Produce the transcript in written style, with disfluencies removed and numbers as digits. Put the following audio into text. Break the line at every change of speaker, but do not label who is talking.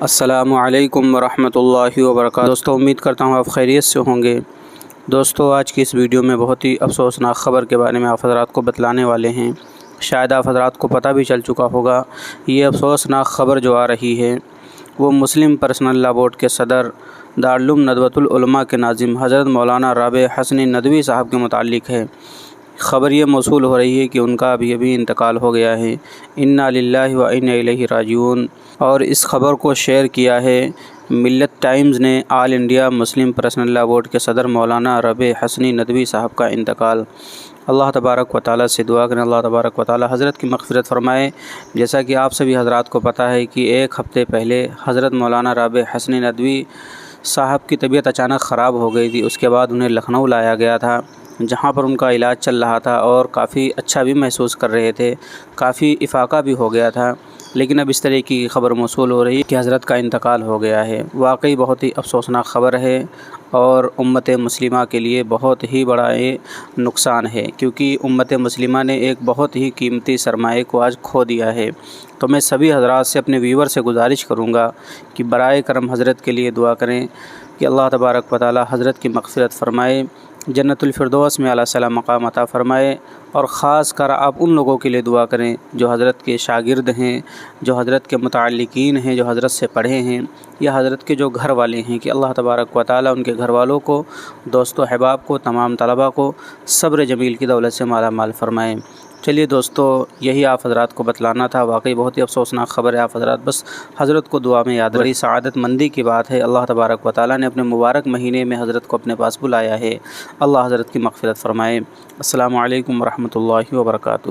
السلام علیکم ورحمۃ اللہ وبرکاتہ۔ دوستو، امید کرتا ہوں آپ خیریت سے ہوں گے۔ دوستو، آج کی اس ویڈیو میں بہت ہی افسوسناک خبر کے بارے میں آپ حضرات کو بتلانے والے ہیں۔ شاید آپ حضرات کو پتہ بھی چل چکا ہوگا۔ یہ افسوسناک خبر جو آ رہی ہے وہ مسلم پرسنل لاء بورڈ کے صدر، دارالعلوم ندوۃ العلماء کے ناظم حضرت مولانا رابع حسنی ندوی صاحب کے متعلق ہے۔ خبر یہ موصول ہو رہی ہے کہ ان کا ابھی انتقال ہو گیا ہے۔ انا للہ و انا الیہ راجعون۔ اور اس خبر کو شیئر کیا ہے ملت ٹائمز نے۔ All India Muslim Personal Law Board کے صدر مولانا رابع حسنی ندوی صاحب کا انتقال۔ اللہ تبارک و تعالیٰ سے دعا کریں، اللہ تبارک و تعالیٰ حضرت کی مغفرت فرمائے۔ جیسا کہ آپ سبھی حضرات کو پتہ ہے کہ ایک ہفتے پہلے حضرت مولانا رابع حسنی ندوی صاحب کی طبیعت اچانک خراب ہو گئی تھی۔ اس کے بعد انہیں لکھنؤ لایا گیا تھا، جہاں پر ان کا علاج چل رہا تھا اور کافی اچھا بھی محسوس کر رہے تھے، کافی افاقہ بھی ہو گیا تھا۔ لیکن اب اس طرح کی خبر موصول ہو رہی ہے کہ حضرت کا انتقال ہو گیا ہے۔ واقعی بہت ہی افسوسناک خبر ہے اور امت مسلمہ کے لیے بہت ہی بڑا یہ نقصان ہے، کیونکہ امت مسلمہ نے ایک بہت ہی قیمتی سرمایہ کو آج کھو دیا ہے۔ تو میں سبھی حضرات سے، اپنے ویور سے گزارش کروں گا کہ برائے کرم حضرت کے لیے دعا کریں کہ اللہ تبارک و تعالیٰ حضرت کی مغفرت فرمائے، جنت الفردوس میں اعلیٰ سلام مقام عطا فرمائے۔ اور خاص کر آپ ان لوگوں کے لیے دعا کریں جو حضرت کے شاگرد ہیں، جو حضرت کے متعلقین ہیں، جو حضرت سے پڑھے ہیں، یا حضرت کے جو گھر والے ہیں، کہ اللہ تبارک و تعالیٰ ان کے گھر والوں کو، دوست و احباب کو، تمام طلباء کو صبر جمیل کی دولت سے مالا مال فرمائیں۔ چلیے دوستو، یہی آپ حضرات کو بتلانا تھا۔ واقعی بہت ہی افسوسناک خبر ہے۔ آپ حضرات بس حضرت کو دعا میں یاد رکھیں۔ بڑی سعادت مندی کی بات ہے، اللہ تبارک و تعالیٰ نے اپنے مبارک مہینے میں حضرت کو اپنے پاس بلایا ہے۔ اللہ حضرت کی مغفرت فرمائے۔ السلام علیکم ورحمۃ اللہ وبرکاتہ۔